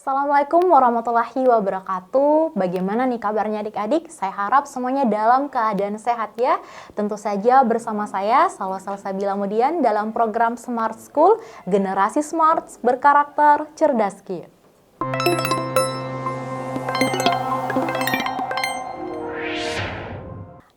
Assalamualaikum warahmatullahi wabarakatuh. Bagaimana nih kabarnya adik-adik? Saya harap semuanya dalam keadaan sehat ya. Tentu saja bersama saya, Salwa Salsabila Mudian dalam program Smart School, Generasi Smart Berkarakter Cerdas Ki.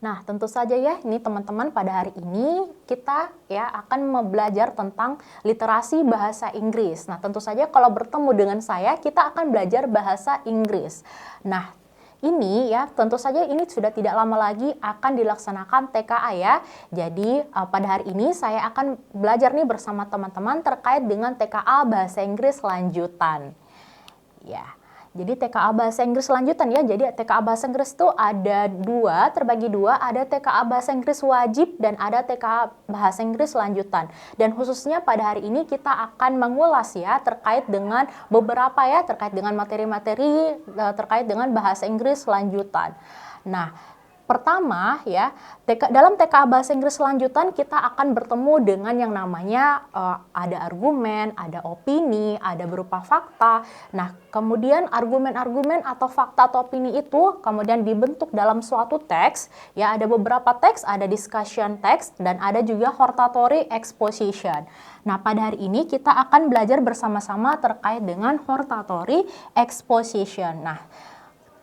Nah, tentu saja ya, ini teman-teman pada hari ini kita ya akan belajar tentang literasi bahasa Inggris. Nah, tentu saja kalau bertemu dengan saya, kita akan belajar bahasa Inggris. Nah, ini ya tentu saja ini sudah tidak lama lagi akan dilaksanakan TKA ya. Jadi pada hari ini saya akan belajar nih bersama teman-teman terkait dengan TKA bahasa Inggris lanjutan. Ya. Jadi TKA bahasa Inggris lanjutan ya. Jadi TKA bahasa Inggris itu ada dua, terbagi dua. Ada TKA bahasa Inggris wajib dan ada TKA bahasa Inggris lanjutan. Dan khususnya pada hari ini kita akan mengulas ya terkait dengan beberapa ya, terkait dengan materi-materi terkait dengan bahasa Inggris lanjutan. Nah, pertama ya, dalam TKA bahasa Inggris lanjutan kita akan bertemu dengan yang namanya ada argumen, ada opini, ada berupa fakta. Nah, kemudian argumen-argumen atau fakta atau opini itu kemudian dibentuk dalam suatu teks. Ya, ada beberapa teks, ada discussion text dan ada juga hortatory exposition. Nah, pada hari ini kita akan belajar bersama-sama terkait dengan hortatory exposition. Nah,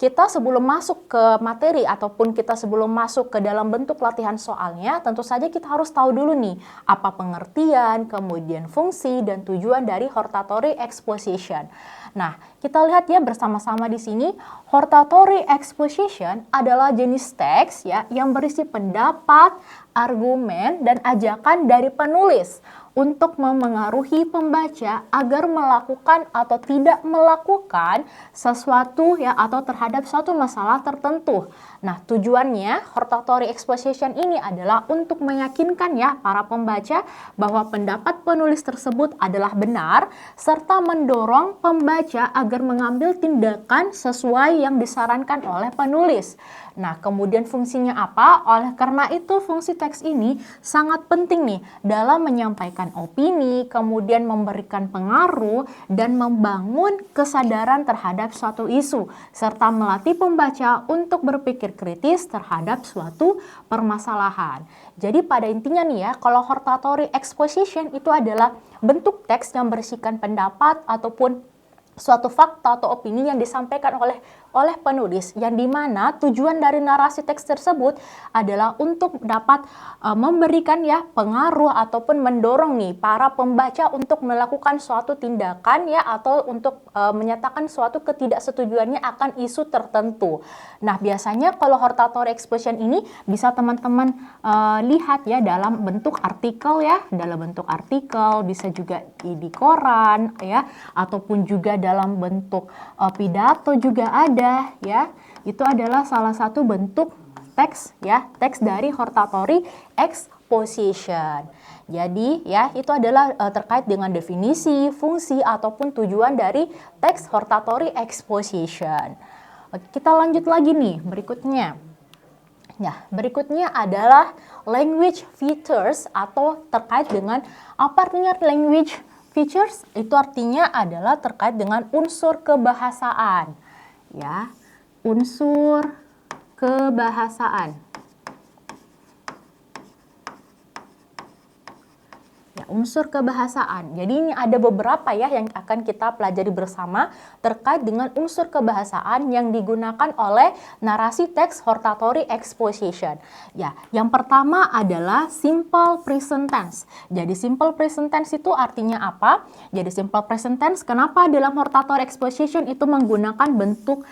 kita sebelum masuk ke materi ataupun kita sebelum masuk ke dalam bentuk latihan soalnya, tentu saja kita harus tahu dulu nih apa pengertian, kemudian fungsi dan tujuan dari hortatory exposition. Nah, kita lihat ya bersama-sama di sini, hortatory exposition adalah jenis teks ya yang berisi pendapat, argumen dan ajakan dari penulis untuk memengaruhi pembaca agar melakukan atau tidak melakukan sesuatu ya atau terhadap suatu masalah tertentu. Nah, tujuannya hortatory exposition ini adalah untuk meyakinkan ya para pembaca bahwa pendapat penulis tersebut adalah benar serta mendorong pembaca agar mengambil tindakan sesuai yang disarankan oleh penulis. Nah, kemudian fungsinya apa? Oleh karena itu fungsi teks ini sangat penting nih dalam menyampaikan opini, kemudian memberikan pengaruh dan membangun kesadaran terhadap suatu isu serta melatih pembaca untuk berpikir kritis terhadap suatu permasalahan. Jadi pada intinya nih ya, kalau hortatory exposition itu adalah bentuk teks yang berisikan pendapat ataupun suatu fakta atau opini yang disampaikan oleh penulis, yang dimana tujuan dari narasi teks tersebut adalah untuk dapat memberikan ya pengaruh ataupun mendorong nih para pembaca untuk melakukan suatu tindakan ya atau untuk menyatakan suatu ketidaksetujuannya akan isu tertentu. Nah, biasanya kalau hortatory exposition ini bisa teman-teman lihat ya dalam bentuk artikel ya, dalam bentuk artikel, bisa juga di koran ya, ataupun juga dalam bentuk pidato juga ada ya. Itu adalah salah satu bentuk teks ya, teks dari hortatory exposition. Jadi ya itu adalah terkait dengan definisi, fungsi ataupun tujuan dari teks hortatory exposition. Oke, kita lanjut lagi nih berikutnya. Nah, berikutnya adalah language features atau terkait dengan apa artinya language features? Itu artinya adalah terkait dengan unsur kebahasaan. Ya, unsur kebahasaan. Ya, unsur kebahasaan. Jadi ini ada beberapa ya yang akan kita pelajari bersama terkait dengan unsur kebahasaan yang digunakan oleh narasi teks hortatory exposition. Ya, yang pertama adalah simple present tense. Jadi simple present tense itu artinya apa? Jadi simple present tense kenapa dalam hortatory exposition itu menggunakan bentuk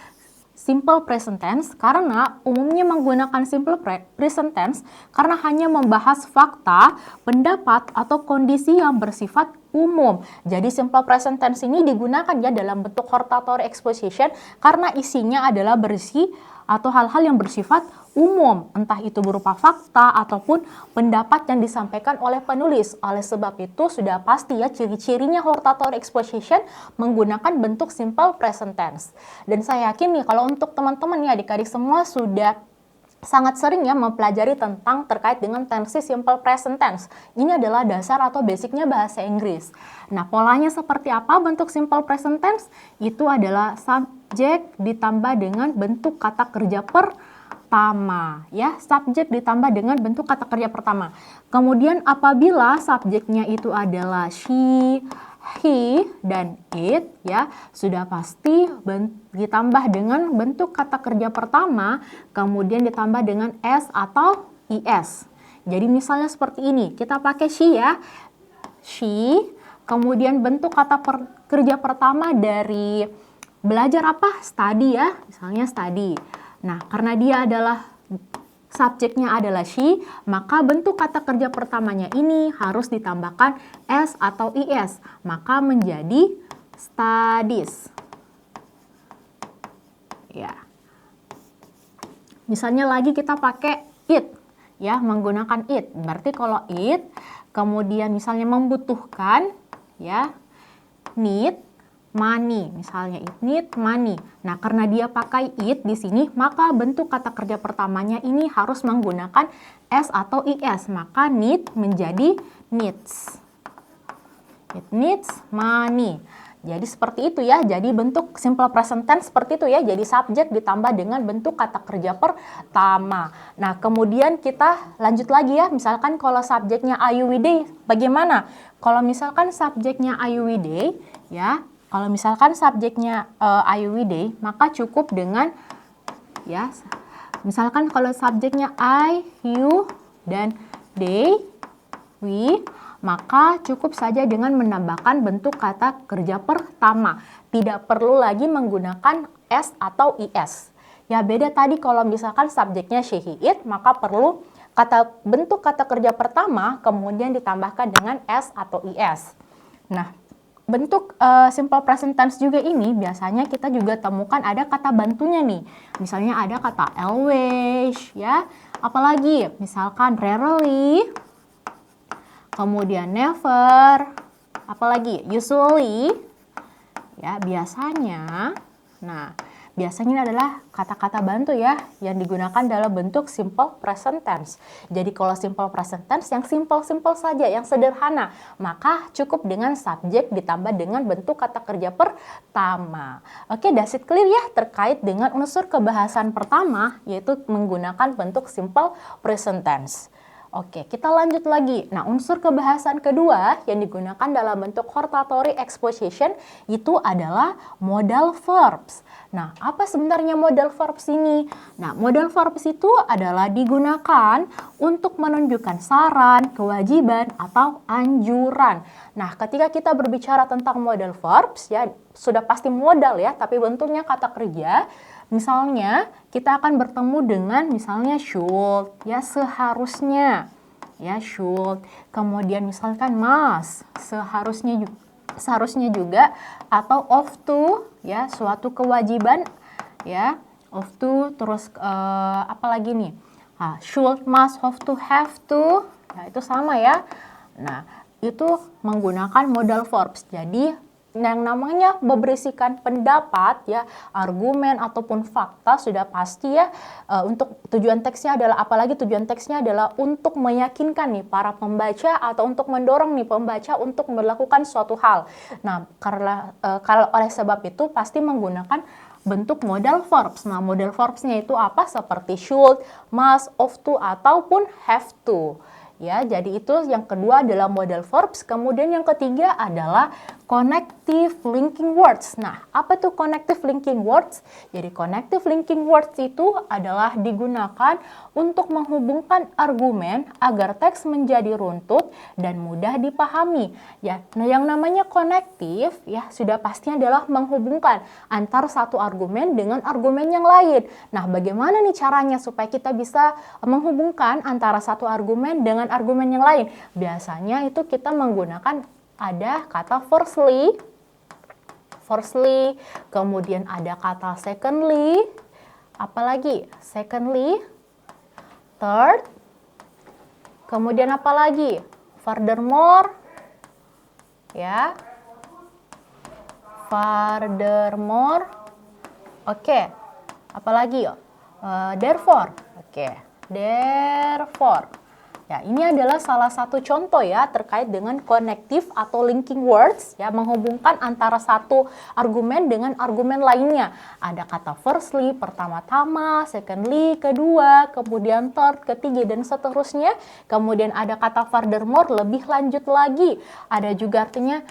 simple present tense? Karena umumnya menggunakan simple present tense karena hanya membahas fakta, pendapat, atau kondisi yang bersifat umum. Jadi simple present tense ini digunakan ya dalam bentuk hortatory exposition karena isinya adalah berisi atau hal-hal yang bersifat umum, entah itu berupa fakta ataupun pendapat yang disampaikan oleh penulis. Oleh sebab itu sudah pasti ya ciri-cirinya hortatory exposition menggunakan bentuk simple present tense. Dan saya yakin nih kalau untuk teman-teman ya adik-adik semua sudah sangat sering ya mempelajari tentang terkait dengan tensi simple present tense. Ini adalah dasar atau basicnya bahasa Inggris. Nah, polanya seperti apa bentuk simple present tense? Itu adalah subjek ditambah dengan bentuk kata kerja pertama, ya, subjek ditambah dengan bentuk kata kerja pertama. Kemudian apabila subjeknya itu adalah she, he, dan it, ya, sudah pasti ditambah dengan bentuk kata kerja pertama, kemudian ditambah dengan s atau is. Jadi misalnya seperti ini, kita pakai she ya, she, kemudian bentuk kata kerja pertama dari belajar apa? Study ya, misalnya study. Nah, karena dia adalah subjeknya adalah she, maka bentuk kata kerja pertamanya ini harus ditambahkan s atau is, maka menjadi studies. Ya. Misalnya lagi kita pakai it, ya, menggunakan it. Berarti kalau it, kemudian misalnya membutuhkan, ya, need, money, misalnya it need money. Nah, karena dia pakai it di sini, maka bentuk kata kerja pertamanya ini harus menggunakan s atau is, maka need menjadi needs. It needs money. Jadi seperti itu ya. Jadi bentuk simple present tense seperti itu ya. Jadi subjek ditambah dengan bentuk kata kerja pertama. Nah, kemudian kita lanjut lagi ya. Misalkan kalau subjeknya are you with they, bagaimana? Kalau misalkan subjeknya are you with they, ya, kalau misalkan subjeknya are you with they, maka cukup dengan, ya, misalkan kalau subjeknya I, you, dan they, we, maka cukup saja dengan menambahkan bentuk kata kerja pertama. Tidak perlu lagi menggunakan s atau is. Ya, beda tadi kalau misalkan subjeknya she, he, it, maka perlu bentuk kata kerja pertama kemudian ditambahkan dengan s atau is. Nah, bentuk simple present tense juga ini biasanya kita juga temukan ada kata bantunya nih. Misalnya ada kata always, ya. Apalagi misalkan rarely, kemudian never, apalagi usually, ya, biasanya. Nah, biasanya ini adalah kata-kata bantu ya yang digunakan dalam bentuk simple present tense. Jadi kalau simple present tense yang simple-simple saja, yang sederhana, maka cukup dengan subjek ditambah dengan bentuk kata kerja pertama. Oke, that's it clear ya terkait dengan unsur kebahasan pertama, yaitu menggunakan bentuk simple present tense. Oke, kita lanjut lagi. Nah, unsur kebahasan kedua yang digunakan dalam bentuk hortatory exposition itu adalah modal verbs. Nah, apa sebenarnya modal verbs ini? Nah, modal verbs itu adalah digunakan untuk menunjukkan saran, kewajiban, atau anjuran. Nah, ketika kita berbicara tentang modal verbs, ya sudah pasti modal ya, tapi bentuknya kata kerja. Misalnya, kita akan bertemu dengan misalnya should, ya, seharusnya, ya, should. Kemudian misalkan must, seharusnya juga, atau of to, ya, suatu kewajiban, ya, of to, terus apa lagi nih? Should, must, have to, ya, itu sama ya. Nah, itu menggunakan modal verbs. Jadi yang namanya berisikan pendapat, ya, argumen ataupun fakta sudah pasti ya, untuk tujuan teksnya adalah, apalagi tujuan teksnya adalah untuk meyakinkan nih para pembaca atau untuk mendorong nih pembaca untuk melakukan suatu hal. Nah, karena kalau oleh sebab itu pasti menggunakan bentuk modal verbs. Nah, modal verbsnya itu apa? Seperti should, must, of to, ataupun have to. Ya, jadi itu yang kedua adalah modal verbs. Kemudian yang ketiga adalah connective linking words. Nah, apa tuh connective linking words? Jadi connective linking words itu adalah digunakan untuk menghubungkan argumen agar teks menjadi runtut dan mudah dipahami. Ya, nah yang namanya connective ya sudah pasti adalah menghubungkan antara satu argumen dengan argumen yang lain. Nah, bagaimana nih caranya supaya kita bisa menghubungkan antara satu argumen dengan argumen yang lain? Biasanya itu kita menggunakan ada kata firstly, kemudian ada kata secondly, apalagi secondly, third, kemudian apalagi furthermore, ya, furthermore, oke, apalagi therefore. Oke, therefore. Ya, ini adalah salah satu contoh ya terkait dengan connective atau linking words ya, menghubungkan antara satu argumen dengan argumen lainnya. Ada kata firstly, pertama-tama, secondly, kedua, kemudian third, ketiga, dan seterusnya. Kemudian ada kata furthermore, lebih lanjut lagi. Ada juga artinya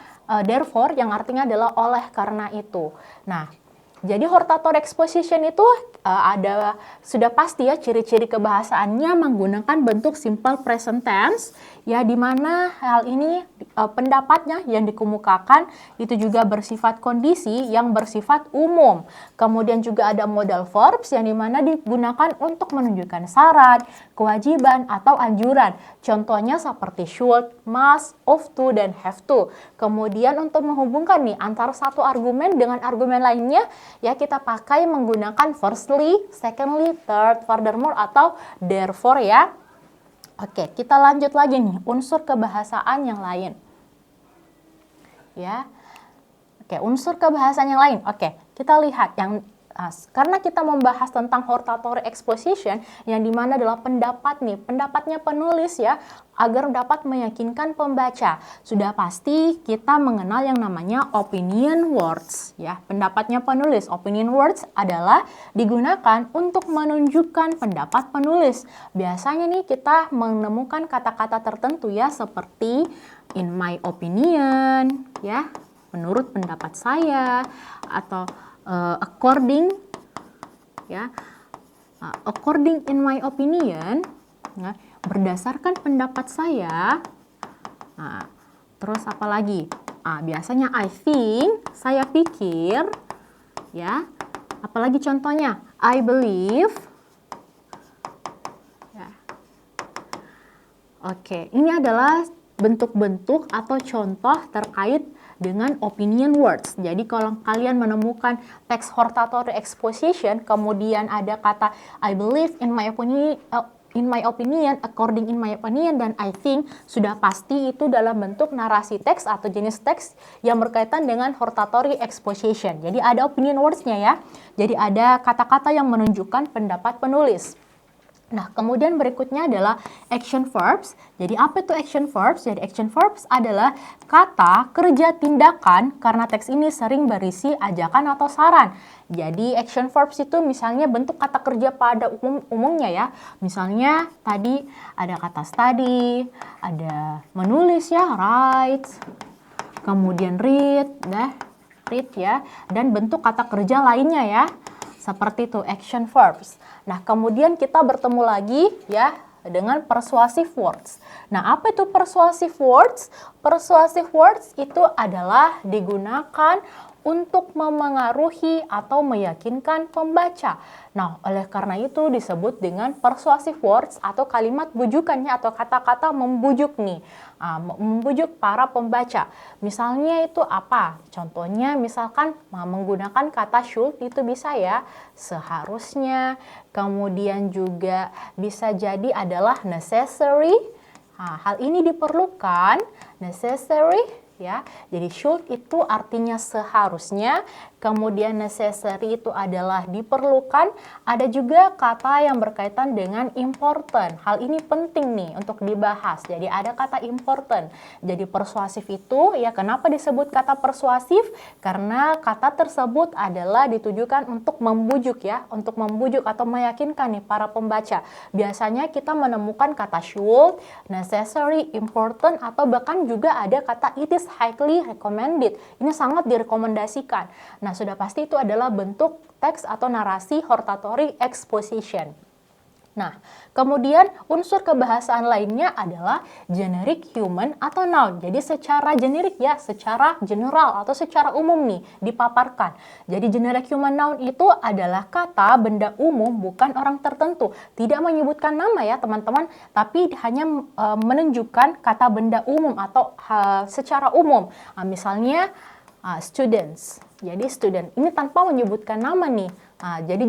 therefore, yang artinya adalah oleh karena itu. Nah, jadi hortatory exposition itu ada sudah pasti ya ciri-ciri kebahasaannya menggunakan bentuk simple present tense ya, di mana hal ini pendapatnya yang dikemukakan itu juga bersifat kondisi yang bersifat umum. Kemudian juga ada modal verbs yang dimana digunakan untuk menunjukkan syarat, kewajiban atau anjuran. Contohnya seperti should, must, ought to, dan have to. Kemudian untuk menghubungkan nih antara satu argumen dengan argumen lainnya ya, kita pakai menggunakan firstly, secondly, third, furthermore, atau therefore ya. Oke, kita lanjut lagi nih, unsur kebahasaan yang lain. Ya. Oke, unsur kebahasaan yang lain. Oke, kita lihat yang karena kita membahas tentang hortatory exposition yang dimana adalah pendapatnya penulis ya, agar dapat meyakinkan pembaca. Sudah pasti kita mengenal yang namanya opinion words ya. Pendapatnya penulis, opinion words adalah digunakan untuk menunjukkan pendapat penulis. Biasanya nih kita menemukan kata-kata tertentu ya, seperti in my opinion ya, menurut pendapat saya, atau according ya, according in my opinion ya, berdasarkan pendapat saya. Nah, terus apa lagi? Biasanya I think, saya pikir ya. Apalagi contohnya? I believe ya. Oke, ini adalah bentuk-bentuk atau contoh terkait dengan opinion words. Jadi kalau kalian menemukan teks hortatory exposition, kemudian ada kata I believe, in my opinion, according in my opinion, dan I think, sudah pasti itu dalam bentuk narasi teks atau jenis teks yang berkaitan dengan hortatory exposition. Jadi ada opinion words-nya ya. Jadi ada kata-kata yang menunjukkan pendapat penulis. Nah, kemudian berikutnya adalah action verbs. Jadi apa itu action verbs? Jadi action verbs adalah kata, kerja, tindakan karena teks ini sering berisi ajakan atau saran. Jadi action verbs itu misalnya bentuk kata kerja pada umumnya ya. Misalnya tadi ada kata study, ada menulis ya, write, kemudian read ya, dan bentuk kata kerja lainnya ya. Seperti itu action verbs. Nah, kemudian kita bertemu lagi ya dengan persuasive words. Nah, apa itu persuasive words? Persuasive words itu adalah digunakan untuk memengaruhi atau meyakinkan pembaca. Nah, oleh karena itu disebut dengan persuasive words atau kalimat bujukannya atau kata-kata membujuk nih. Membujuk para pembaca. Misalnya itu apa? Contohnya misalkan menggunakan kata should itu bisa ya, seharusnya. Kemudian juga bisa jadi adalah necessary. Hal ini diperlukan, necessary ya. Jadi should itu artinya seharusnya, kemudian necessary itu adalah diperlukan. Ada juga kata yang berkaitan dengan important. Hal ini penting nih untuk dibahas. Jadi ada kata important. Jadi persuasif itu ya, kenapa disebut kata persuasif? Karena kata tersebut adalah ditujukan untuk membujuk ya, untuk membujuk atau meyakinkan nih para pembaca. Biasanya kita menemukan kata should, necessary, important, atau bahkan juga ada kata it is highly recommended. Ini sangat direkomendasikan. Nah, sudah pasti itu adalah bentuk teks atau narasi hortatory exposition. Nah, kemudian unsur kebahasaan lainnya adalah generic human atau noun. Jadi secara generik ya, secara general atau secara umum nih dipaparkan. Jadi generic human noun itu adalah kata benda umum, bukan orang tertentu. Tidak menyebutkan nama ya teman-teman, tapi hanya menunjukkan kata benda umum atau secara umum. Misalnya students. Jadi student ini tanpa menyebutkan nama nih. Jadi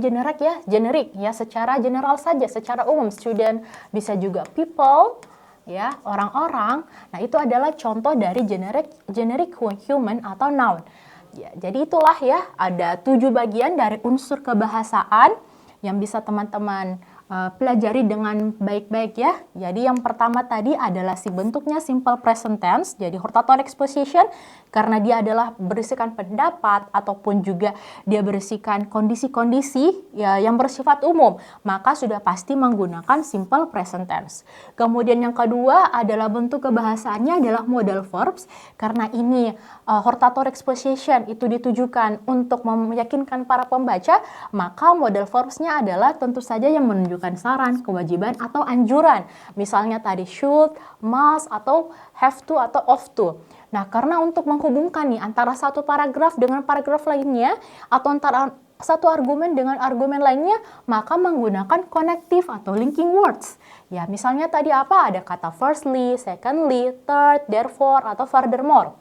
generik ya, secara general saja, secara umum. Student, bisa juga people ya, orang-orang. Nah, itu adalah contoh dari generic human atau noun. Ya, jadi itulah ya, ada 7 bagian dari unsur kebahasaan yang bisa teman-teman pelajari dengan baik-baik ya. Jadi yang pertama tadi adalah si bentuknya simple present tense, jadi hortatory exposition, karena dia adalah berisikan pendapat ataupun juga dia berisikan kondisi-kondisi ya, yang bersifat umum, maka sudah pasti menggunakan simple present tense. Kemudian yang kedua adalah bentuk kebahasaannya adalah modal verbs, karena ini hortatory exposition itu ditujukan untuk meyakinkan para pembaca, maka modal verbsnya adalah tentu saja yang menunjukkan saran, kewajiban, atau anjuran. Misalnya tadi should, must, atau have to, atau ought to. Nah, karena untuk menghubungkan nih antara satu paragraf dengan paragraf lainnya, atau antara satu argumen dengan argumen lainnya, maka menggunakan connective atau linking words. Ya, misalnya tadi apa? Ada kata firstly, secondly, third, therefore, atau furthermore.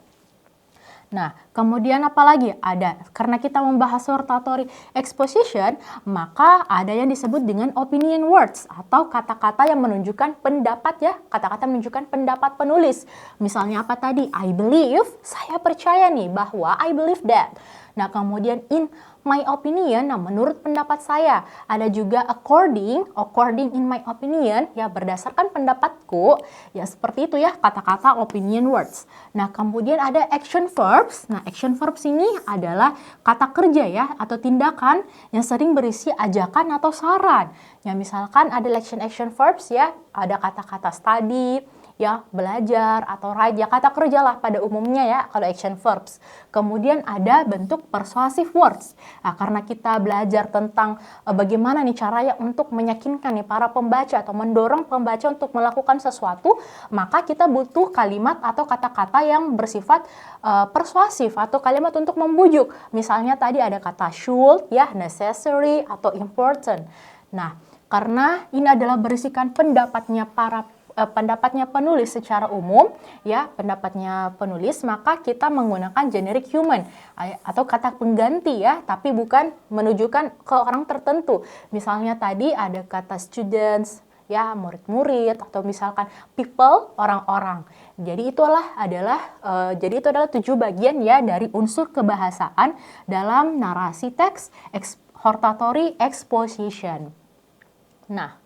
Nah, kemudian apa lagi? Ada, karena kita membahas hortatory exposition, maka ada yang disebut dengan opinion words atau kata-kata yang menunjukkan pendapat ya, kata-kata menunjukkan pendapat penulis. Misalnya apa tadi? I believe, saya percaya nih bahwa I believe that. Nah, kemudian in my opinion, nah menurut pendapat saya. Ada juga according in my opinion, ya berdasarkan pendapatku, ya seperti itu ya kata-kata opinion words. Nah, kemudian ada action verbs. Nah, action verbs ini adalah kata kerja ya atau tindakan yang sering berisi ajakan atau saran. Ya, misalkan ada action verbs ya, ada kata-kata study, ya belajar atau write, ya kata kerja lah pada umumnya ya kalau action verbs. Kemudian ada bentuk persuasive words. Nah, karena kita belajar tentang bagaimana nih caranya untuk meyakinkan nih para pembaca atau mendorong pembaca untuk melakukan sesuatu, maka kita butuh kalimat atau kata-kata yang bersifat persuasif atau kalimat untuk membujuk. Misalnya tadi ada kata should, ya necessary atau important. Nah, karena ini adalah berisikan pendapatnya penulis secara umum ya, pendapatnya penulis, maka kita menggunakan generic human atau kata pengganti ya, tapi bukan menunjukkan ke orang tertentu. Misalnya tadi ada kata students ya, murid-murid, atau misalkan people, orang-orang. Jadi itu adalah 7 bagian ya dari unsur kebahasaan dalam narasi teks hortatory exposition. Nah,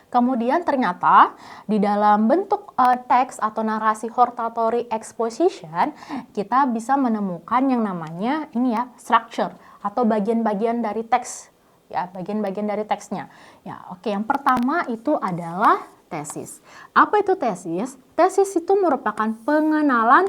kemudian ternyata di dalam bentuk teks atau narasi hortatory exposition, kita bisa menemukan yang namanya ini ya, structure atau bagian-bagian dari teks. Ya, bagian-bagian dari teksnya. Ya, oke, yang pertama itu adalah tesis. Apa itu tesis? Tesis itu merupakan pengenalan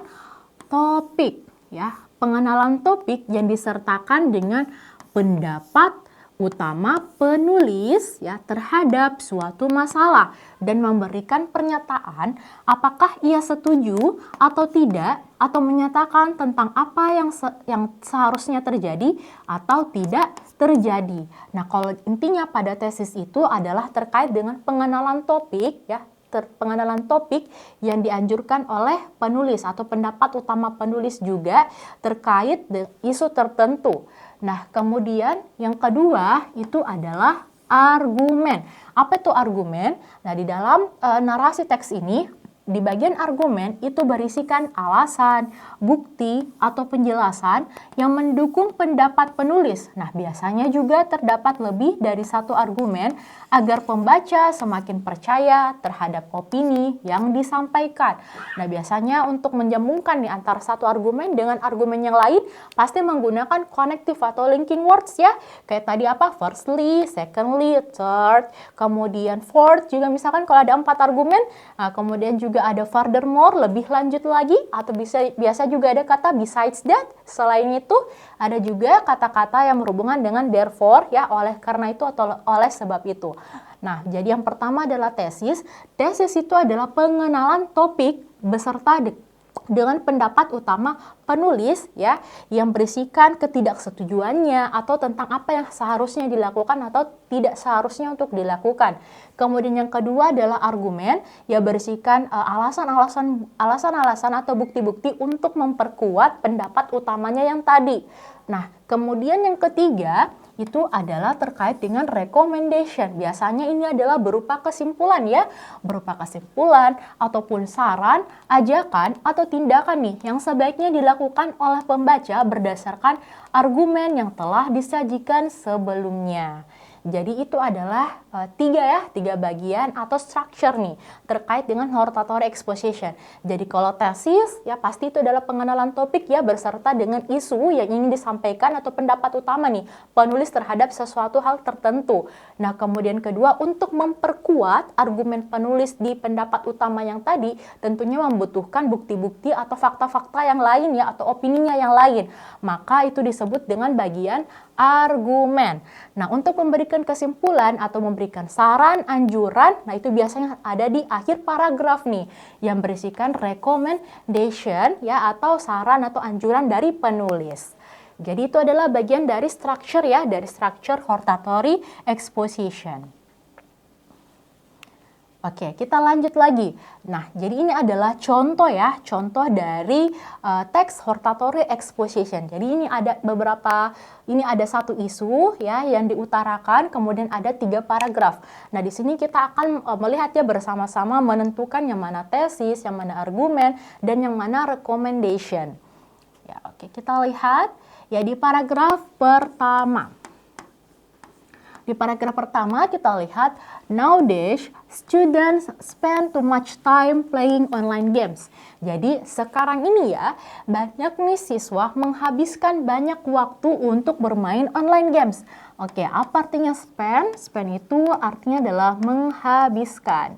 topik ya, pengenalan topik yang disertakan dengan pendapat utama penulis ya terhadap suatu masalah dan memberikan pernyataan apakah ia setuju atau tidak, atau menyatakan tentang apa yang seharusnya terjadi atau tidak terjadi. Nah, kalau intinya pada tesis itu adalah terkait dengan pengenalan topik ya, pengenalan topik yang dianjurkan oleh penulis atau pendapat utama penulis juga terkait isu tertentu. Nah, kemudian yang kedua itu adalah argumen. Apa itu argumen? Nah, di dalam narasi teks ini, di bagian argumen itu berisikan alasan, bukti, atau penjelasan yang mendukung pendapat penulis. Nah, biasanya juga terdapat lebih dari satu argumen agar pembaca semakin percaya terhadap opini yang disampaikan. Nah, biasanya untuk menyambungkan nih antara satu argumen dengan argumen yang lain, pasti menggunakan connective atau linking words ya. Kayak tadi apa? Firstly, secondly, third, kemudian fourth. Juga misalkan kalau ada 4 argumen, nah, kemudian juga ada furthermore, lebih lanjut lagi, atau biasa juga ada kata besides that. Selain itu, ada juga kata-kata yang berhubungan dengan therefore ya, oleh karena itu atau oleh sebab itu. Nah, jadi yang pertama adalah tesis. Tesis itu adalah pengenalan topik beserta dengan pendapat utama penulis ya, yang berisikan ketidaksetujuannya atau tentang apa yang seharusnya dilakukan atau tidak seharusnya untuk dilakukan. Kemudian yang kedua adalah argumen, yang berisikan alasan-alasan atau bukti-bukti untuk memperkuat pendapat utamanya yang tadi. Nah, kemudian yang ketiga itu adalah terkait dengan recommendation. Biasanya ini adalah berupa kesimpulan ya, berupa kesimpulan ataupun saran, ajakan atau tindakan nih yang sebaiknya dilakukan oleh pembaca berdasarkan argumen yang telah disajikan sebelumnya. Jadi itu adalah tiga bagian atau structure nih terkait dengan hortatory exposition. Jadi kalau tesis ya pasti itu adalah pengenalan topik ya beserta dengan isu yang ingin disampaikan atau pendapat utama nih penulis terhadap sesuatu hal tertentu. Nah, kemudian kedua, untuk memperkuat argumen penulis di pendapat utama yang tadi tentunya membutuhkan bukti-bukti atau fakta-fakta yang lain ya atau opininya yang lain. Maka itu disebut dengan bagian argumen. Nah, untuk memberikan kesimpulan atau memberikan saran, anjuran, nah itu biasanya ada di akhir paragraf nih yang berisikan recommendation ya atau saran atau anjuran dari penulis. Jadi itu adalah bagian dari structure ya, dari structure hortatory exposition. Oke, kita lanjut lagi. Nah, jadi ini adalah contoh ya, contoh dari teks hortatory exposition. Jadi ini ada satu isu ya yang diutarakan, kemudian ada 3 paragraf. Nah, di sini kita akan melihatnya bersama-sama menentukan yang mana tesis, yang mana argumen, dan yang mana recommendation. Ya, oke, kita lihat ya di paragraf pertama. Di paragraf pertama kita lihat, nowadays students spend too much time playing online games. Jadi sekarang ini ya, banyak nih siswa menghabiskan banyak waktu untuk bermain online games. Oke, apa artinya spend? Spend itu artinya adalah menghabiskan.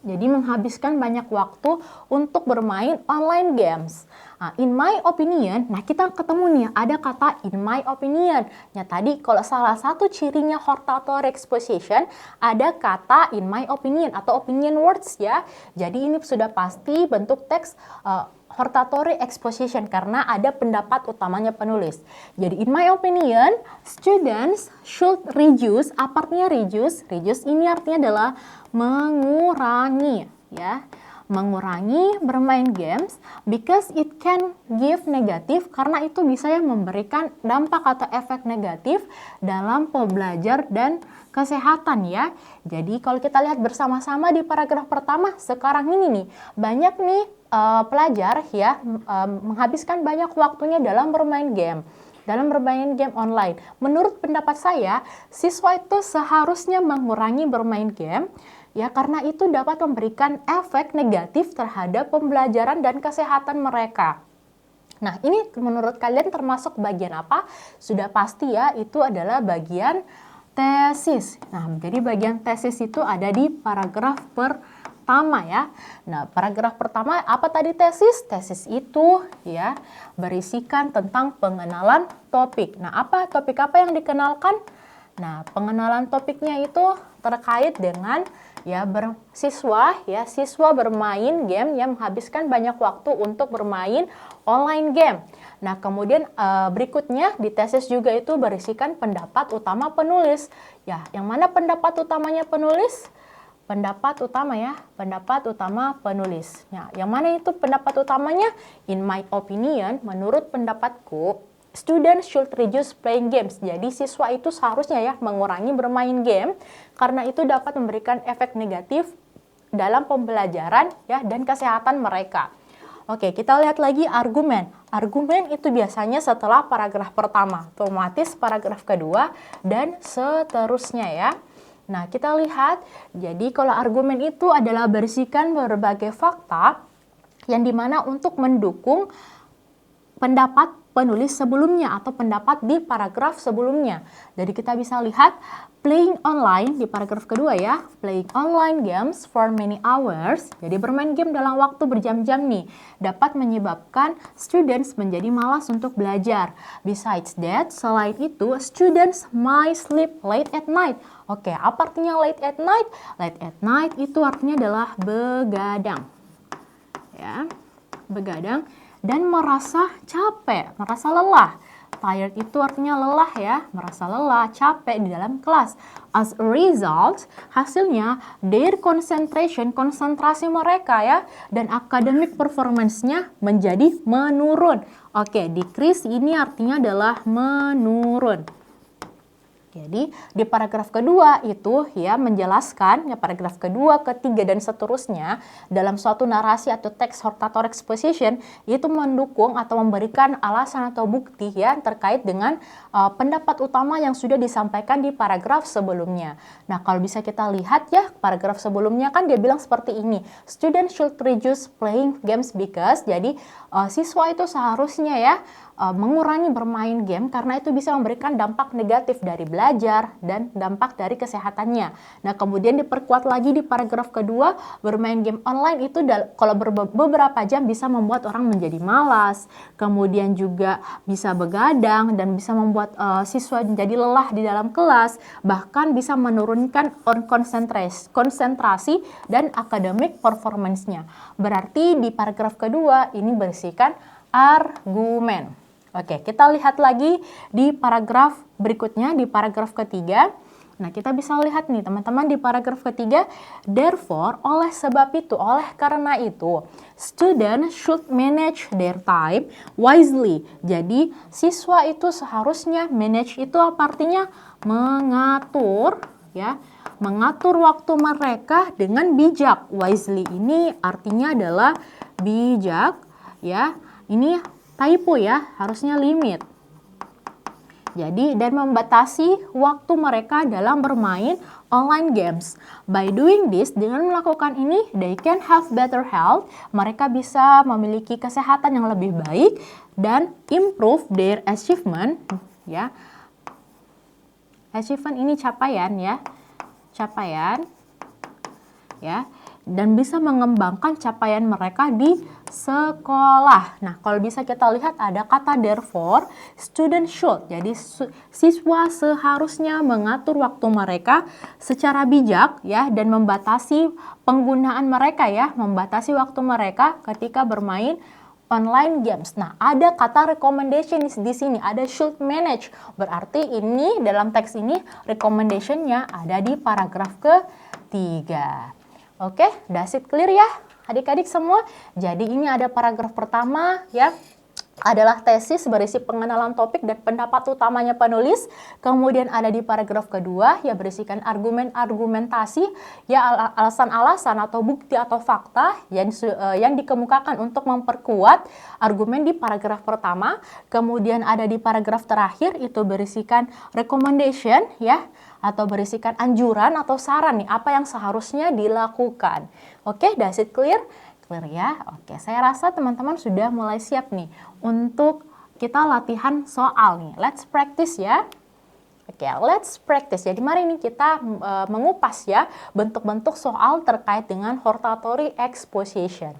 Jadi menghabiskan banyak waktu untuk bermain online games. Nah, in my opinion, nah kita ketemu nih ada kata in my opinion. Nah tadi kalau salah satu cirinya hortatory exposition ada kata in my opinion atau opinion words ya. Jadi ini sudah pasti bentuk teks hortatory exposition karena ada pendapat utamanya penulis. Jadi in my opinion, students should reduce. Apa artinya reduce? Reduce ini artinya adalah mengurangi ya. Mengurangi bermain games because it can give negatif karena itu bisa yang memberikan dampak atau efek negatif dalam pembelajar dan kesehatan ya. Jadi kalau kita lihat bersama-sama di paragraf pertama sekarang ini nih banyak nih pelajar ya menghabiskan banyak waktunya dalam bermain game. Dalam bermain game online. Menurut pendapat saya, siswa itu seharusnya mengurangi bermain game ya karena itu dapat memberikan efek negatif terhadap pembelajaran dan kesehatan mereka. Nah, ini menurut kalian termasuk bagian apa? Sudah pasti ya, itu adalah bagian tesis. Nah, jadi bagian tesis itu ada di paragraf pertama ya. Nah, paragraf pertama apa tadi tesis? Tesis itu ya berisikan tentang pengenalan topik. Nah, topik apa yang dikenalkan? Nah, pengenalan topiknya itu terkait dengan siswa bermain game yang menghabiskan banyak waktu untuk bermain online game. Nah, kemudian berikutnya di tesis juga itu berisikan pendapat utama penulis. Ya, yang mana pendapat utamanya penulis? Pendapat utama penulis. Ya, yang mana itu pendapat utamanya? In my opinion, menurut pendapatku, students should reduce playing games. Jadi siswa itu seharusnya ya mengurangi bermain game karena itu dapat memberikan efek negatif dalam pembelajaran ya dan kesehatan mereka. Oke, kita lihat lagi argumen. Argumen itu biasanya setelah paragraf pertama, otomatis paragraf kedua dan seterusnya ya. Nah, kita lihat, jadi kalau argumen itu adalah berisikan berbagai fakta yang dimana untuk mendukung pendapat penulis sebelumnya atau pendapat di paragraf sebelumnya. Jadi kita bisa lihat playing online di paragraf kedua ya, playing online games for many hours. Jadi bermain game dalam waktu berjam-jam nih dapat menyebabkan students menjadi malas untuk belajar. Besides that, selain itu students might sleep late at night. Oke, apa artinya late at night? Late at night itu artinya adalah begadang. Ya, begadang dan merasa capek, merasa lelah. Tired itu artinya lelah ya, merasa lelah, capek di dalam kelas. As a result, hasilnya their konsentrasi mereka ya, dan academic performance-nya menjadi menurun. Oke, decrease ini artinya adalah menurun. Jadi di paragraf kedua itu ya menjelaskan ya paragraf kedua, ketiga dan seterusnya dalam suatu narasi atau teks hortatory exposition itu mendukung atau memberikan alasan atau bukti ya terkait dengan pendapat utama yang sudah disampaikan di paragraf sebelumnya. Nah, kalau bisa kita lihat ya paragraf sebelumnya kan dia bilang seperti ini. Students should reduce playing games because jadi siswa itu seharusnya ya mengurangi bermain game karena itu bisa memberikan dampak negatif dari belajar dan dampak dari kesehatannya. Nah, kemudian diperkuat lagi di paragraf kedua, bermain game online itu kalau beberapa jam bisa membuat orang menjadi malas, kemudian juga bisa begadang dan bisa membuat siswa menjadi lelah di dalam kelas, bahkan bisa menurunkan konsentrasi dan academic performance-nya. Berarti di paragraf kedua ini berisikan argumen. Oke, kita lihat lagi di paragraf berikutnya, di paragraf ketiga. Nah, kita bisa lihat nih teman-teman di paragraf ketiga, therefore, oleh sebab itu, oleh karena itu, student should manage their time wisely. Jadi, siswa itu seharusnya manage itu apa artinya? Mengatur, ya. Mengatur waktu mereka dengan bijak. Wisely ini artinya adalah bijak, ya. Ini typo ya, harusnya limit. Jadi, dan membatasi waktu mereka dalam bermain online games. By doing this, dengan melakukan ini, they can have better health. Mereka bisa memiliki kesehatan yang lebih baik dan improve their achievement. Ya, achievement ini capaian ya, capaian. Ya. Dan bisa mengembangkan capaian mereka di sekolah. Nah, kalau bisa kita lihat ada kata therefore, student should. Jadi siswa seharusnya mengatur waktu mereka secara bijak ya dan membatasi penggunaan mereka ya, membatasi waktu mereka ketika bermain online games. Nah, ada kata recommendation di sini, ada should manage. Berarti ini dalam teks ini recommendation-nya ada di paragraf ketiga. Oke, that's it clear ya adik-adik semua. Jadi ini ada paragraf pertama ya, adalah tesis berisi pengenalan topik dan pendapat utamanya penulis. Kemudian ada di paragraf kedua ya berisikan argumentasi ya alasan-alasan atau bukti atau fakta yang dikemukakan untuk memperkuat argumen di paragraf pertama. Kemudian ada di paragraf terakhir itu berisikan recommendation ya, atau berisikan anjuran atau saran nih apa yang seharusnya dilakukan. Oke, that's it clear? Clear ya? Oke, saya rasa teman-teman sudah mulai siap nih untuk kita latihan soal nih. Let's practice ya. Oke, let's practice. Jadi mari nih kita mengupas ya bentuk-bentuk soal terkait dengan hortatory exposition.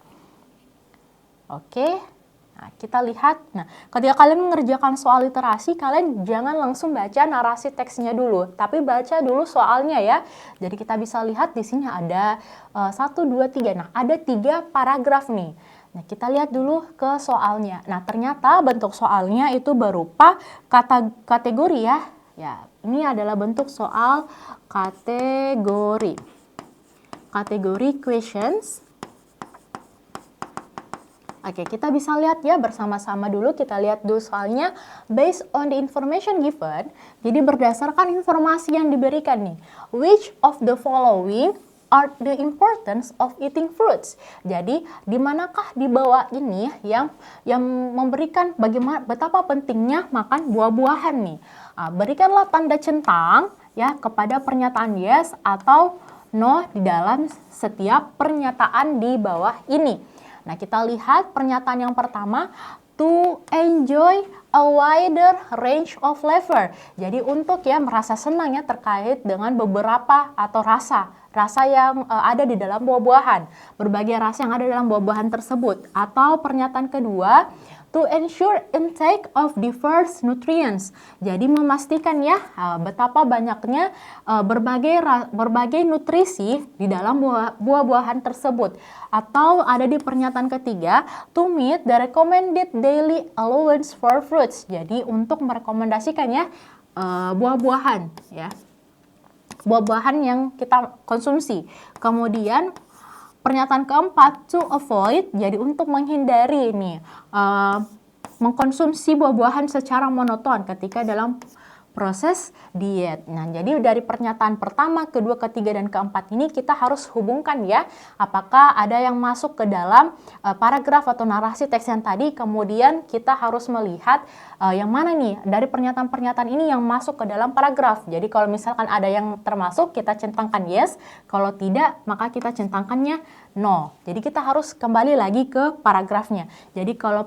Oke. Nah, kita lihat. Nah, ketika kalian mengerjakan soal literasi, kalian jangan langsung baca narasi teksnya dulu, tapi baca dulu soalnya ya. Jadi kita bisa lihat di sini ada 1, 2, 3. Nah, ada 3 paragraf nih. Nah, kita lihat dulu ke soalnya. Nah, ternyata bentuk soalnya itu berupa kategori ya. Ya, ini adalah bentuk soal kategori. Kategori questions. Oke, kita bisa lihat ya bersama-sama dulu. Kita lihat dulu soalnya. Based on the information given, jadi berdasarkan informasi yang diberikan nih. Which of the following are the importance of eating fruits? Jadi, di manakah di bawah ini yang memberikan bagaimana betapa pentingnya makan buah-buahan nih. Berikanlah tanda centang ya kepada pernyataan yes atau no di dalam setiap pernyataan di bawah ini. Nah, kita lihat pernyataan yang pertama, to enjoy a wider range of flavor. Jadi untuk ya merasa senang ya terkait dengan beberapa atau rasa yang ada di dalam buah-buahan, berbagai rasa yang ada dalam buah-buahan tersebut. Atau pernyataan kedua, to ensure intake of diverse nutrients. Jadi memastikan ya betapa banyaknya berbagai nutrisi di dalam buah-buahan tersebut. Atau ada di pernyataan ketiga, to meet the recommended daily allowance for fruits. Jadi untuk merekomendasikan ya buah-buahan ya. Buah-buahan yang kita konsumsi. Kemudian pernyataan keempat, to avoid, jadi untuk menghindari ini mengkonsumsi buah-buahan secara monoton ketika dalam proses diet. Nah, jadi dari pernyataan pertama, kedua, ketiga, dan keempat ini kita harus hubungkan ya, apakah ada yang masuk ke dalam paragraf atau narasi teks yang tadi, kemudian kita harus melihat yang mana nih dari pernyataan-pernyataan ini yang masuk ke dalam paragraf. Jadi kalau misalkan ada yang termasuk, kita centangkan yes, kalau tidak, maka kita centangkannya no. Jadi kita harus kembali lagi ke paragrafnya. Jadi kalau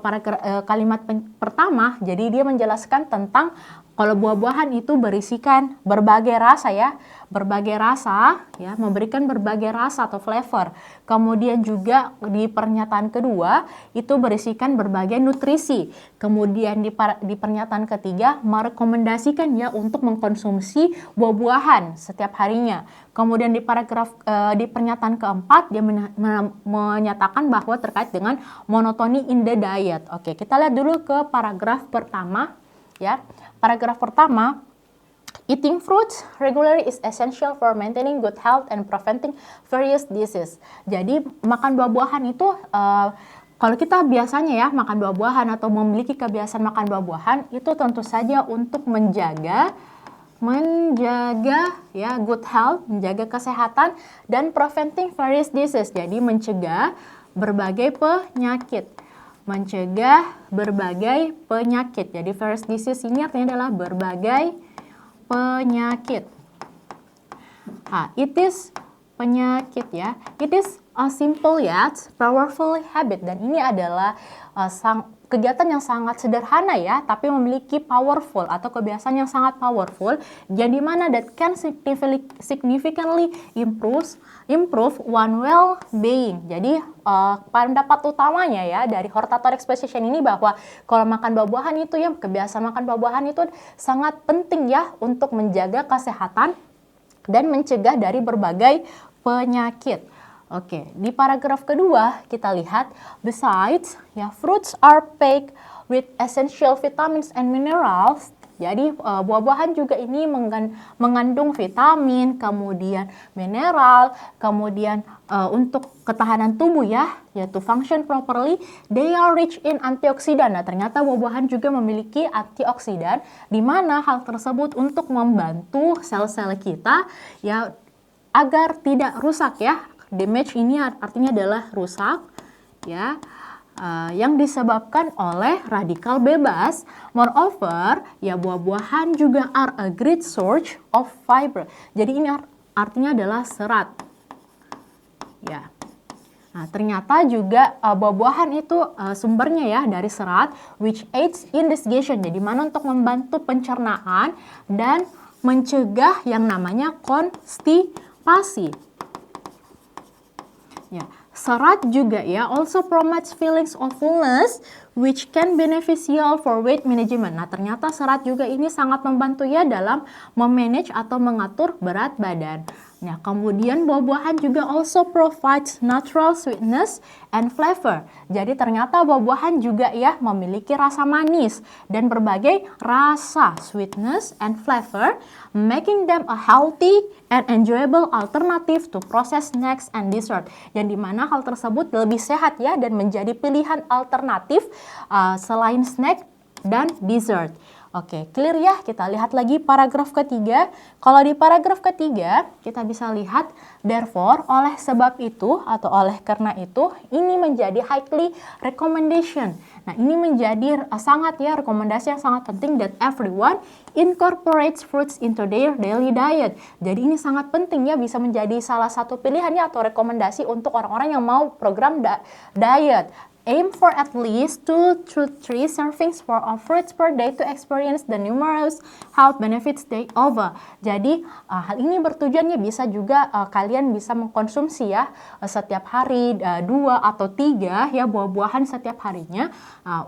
kalimat pertama, jadi dia menjelaskan tentang kalau buah-buahan itu berisikan berbagai rasa ya, berbagai rasa ya, memberikan berbagai rasa atau flavor. Kemudian juga di pernyataan kedua itu berisikan berbagai nutrisi. Kemudian di pernyataan ketiga merekomendasikan ya untuk mengkonsumsi buah-buahan setiap harinya. Kemudian di pernyataan keempat dia menyatakan bahwa terkait dengan monotony in the diet. Oke, kita lihat dulu ke paragraf pertama ya. Paragraf pertama, eating fruits regularly is essential for maintaining good health and preventing various diseases. Jadi makan buah-buahan itu kalau kita biasanya ya makan buah-buahan atau memiliki kebiasaan makan buah-buahan itu tentu saja untuk menjaga ya good health, menjaga kesehatan dan preventing various diseases. Jadi mencegah berbagai penyakit. Jadi various disease ini artinya adalah berbagai penyakit. It is penyakit ya. It is a simple yet powerful habit, dan ini adalah kegiatan yang sangat sederhana ya, tapi memiliki powerful atau kebiasaan yang sangat powerful, yang dimana that can significantly improve one well-being. Jadi pendapat utamanya ya dari hortatory exposition ini bahwa kalau makan buah-buahan itu ya, kebiasaan makan buah-buahan itu sangat penting ya untuk menjaga kesehatan dan mencegah dari berbagai penyakit. Oke, di paragraf kedua kita lihat, besides, ya, fruits are packed with essential vitamins and minerals. Jadi buah-buahan juga ini mengandung vitamin, kemudian mineral, kemudian untuk ketahanan tubuh ya, yaitu function properly, they are rich in antioksidan. Nah, ternyata buah-buahan juga memiliki antioksidan, di mana hal tersebut untuk membantu sel-sel kita ya agar tidak rusak ya. Damage ini artinya adalah rusak ya, yang disebabkan oleh radikal bebas. Moreover, ya buah-buahan juga are a great source of fiber. Jadi ini artinya adalah serat. Ya. Nah, ternyata juga buah-buahan itu sumbernya ya dari serat, which aids in digestion. Jadi mana untuk membantu pencernaan dan mencegah yang namanya konstipasi. Ya, serat juga ya also promotes feelings of fullness which can beneficial for weight management. Nah, ternyata serat juga ini sangat membantu ya dalam memanage atau mengatur berat badan. Nah, kemudian buah-buahan juga also provides natural sweetness and flavor. Jadi ternyata buah-buahan juga ya memiliki rasa manis dan berbagai rasa sweetness and flavor, making them a healthy and enjoyable alternative to processed snacks and dessert. Yang dimana hal tersebut lebih sehat ya dan menjadi pilihan alternatif selain snack dan dessert. Oke, clear ya? Kita lihat lagi paragraf ketiga. Kalau di paragraf ketiga, kita bisa lihat, therefore, oleh sebab itu atau oleh karena itu, ini menjadi highly recommendation. Nah, ini menjadi sangat ya rekomendasi yang sangat penting that everyone incorporates fruits into their daily diet. Jadi ini sangat penting ya, bisa menjadi salah satu pilihannya atau rekomendasi untuk orang-orang yang mau program diet. Aim for at least 2 to 3 servings of fruits per day to experience the numerous health benefits they offer. Jadi hal ini bertujuannya bisa juga kalian bisa mengkonsumsi ya setiap hari 2 atau 3 ya buah-buahan setiap harinya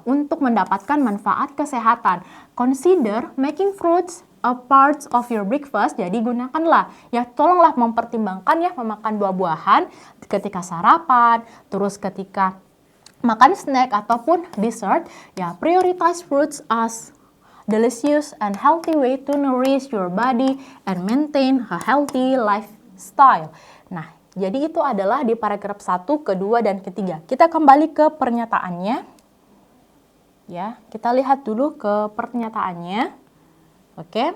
untuk mendapatkan manfaat kesehatan. Consider making fruits a part of your breakfast. Jadi gunakanlah ya, tolonglah mempertimbangkan ya memakan buah-buahan ketika sarapan, terus ketika makan snack ataupun dessert, ya prioritize fruits as delicious and healthy way to nourish your body and maintain a healthy lifestyle. Nah, jadi itu adalah di paragraf 1, kedua, dan ketiga. Kita kembali ke pernyataannya. Ya, kita lihat dulu ke pernyataannya. Oke.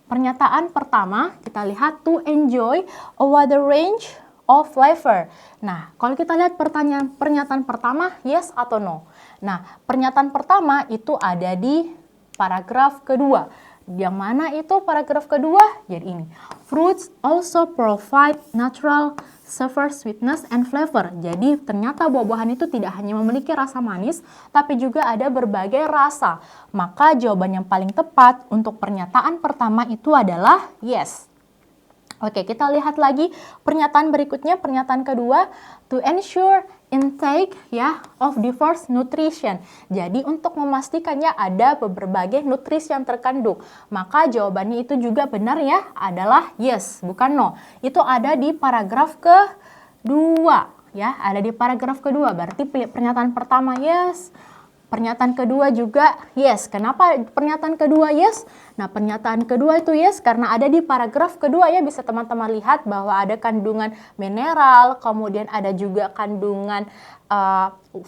pernyataan pertama kita lihat to enjoy a wider range of flavor. Nah, kalau kita lihat pernyataan pertama yes atau no. Nah, pernyataan pertama itu ada di paragraf kedua. Yang mana itu paragraf kedua? Jadi ini. Fruits also provide natural savor, sweetness, and flavor. Jadi ternyata buah-buahan itu tidak hanya memiliki rasa manis, tapi juga ada berbagai rasa. Maka jawaban yang paling tepat untuk pernyataan pertama itu adalah yes. Oke, kita lihat lagi pernyataan berikutnya, pernyataan kedua, to ensure intake ya of diverse nutrition. Jadi untuk memastikannya ada berbagai nutrisi yang terkandung. Maka jawabannya itu juga benar ya, adalah yes, bukan no. Itu ada di paragraf kedua ya, ada di paragraf kedua. Berarti pernyataan pertama yes, pernyataan kedua juga yes. Kenapa pernyataan kedua yes? Nah, pernyataan kedua itu yes karena ada di paragraf kedua ya, bisa teman-teman lihat bahwa ada kandungan mineral, kemudian ada juga kandungan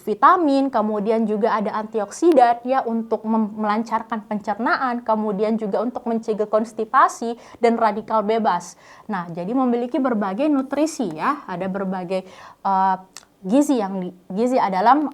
vitamin, kemudian juga ada antioksidan ya untuk melancarkan pencernaan, kemudian juga untuk mencegah konstipasi dan radikal bebas. Nah, jadi memiliki berbagai nutrisi ya, ada berbagai gizi dalam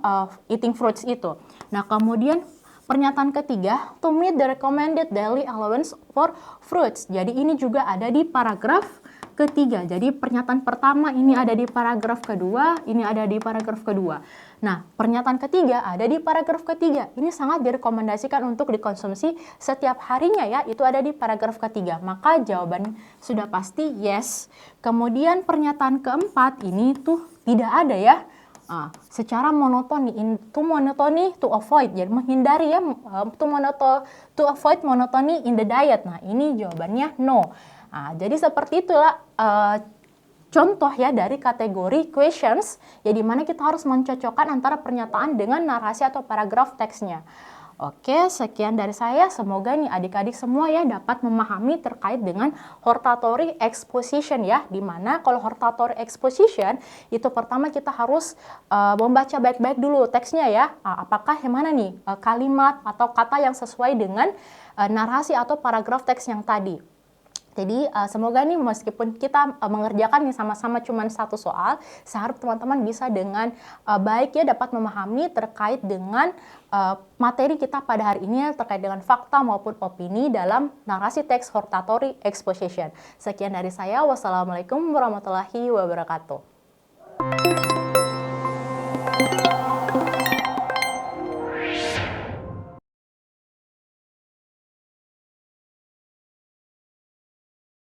eating fruits itu. Nah, kemudian pernyataan ketiga, to meet the recommended daily allowance for fruits. Jadi ini juga ada di paragraf ketiga. Jadi pernyataan pertama ini ada di paragraf kedua, ini ada di paragraf kedua. Nah, pernyataan ketiga ada di paragraf ketiga. Ini sangat direkomendasikan untuk dikonsumsi setiap harinya ya, itu ada di paragraf ketiga. Maka jawaban sudah pasti yes. Kemudian pernyataan keempat ini tuh tidak ada ya. Secara monotoni, to avoid, jadi menghindari ya, to avoid monotony in the diet. Nah, ini jawabannya no. Jadi seperti itulah contoh ya dari kategori questions, ya dimana kita harus mencocokkan antara pernyataan dengan narasi atau paragraf teksnya. Oke, sekian dari saya. Semoga nih adik-adik semua ya dapat memahami terkait dengan hortatory exposition ya. Dimana kalau hortatory exposition itu pertama kita harus membaca baik-baik dulu teksnya ya. Apakah yang mana nih kalimat atau kata yang sesuai dengan narasi atau paragraf teks yang tadi. Jadi semoga nih meskipun kita mengerjakan nih sama-sama cuma satu soal, saya harap teman-teman bisa dengan baik ya dapat memahami terkait dengan materi kita pada hari ini terkait dengan fakta maupun opini dalam narasi teks hortatory exposition. Sekian dari saya. Wassalamualaikum warahmatullahi wabarakatuh.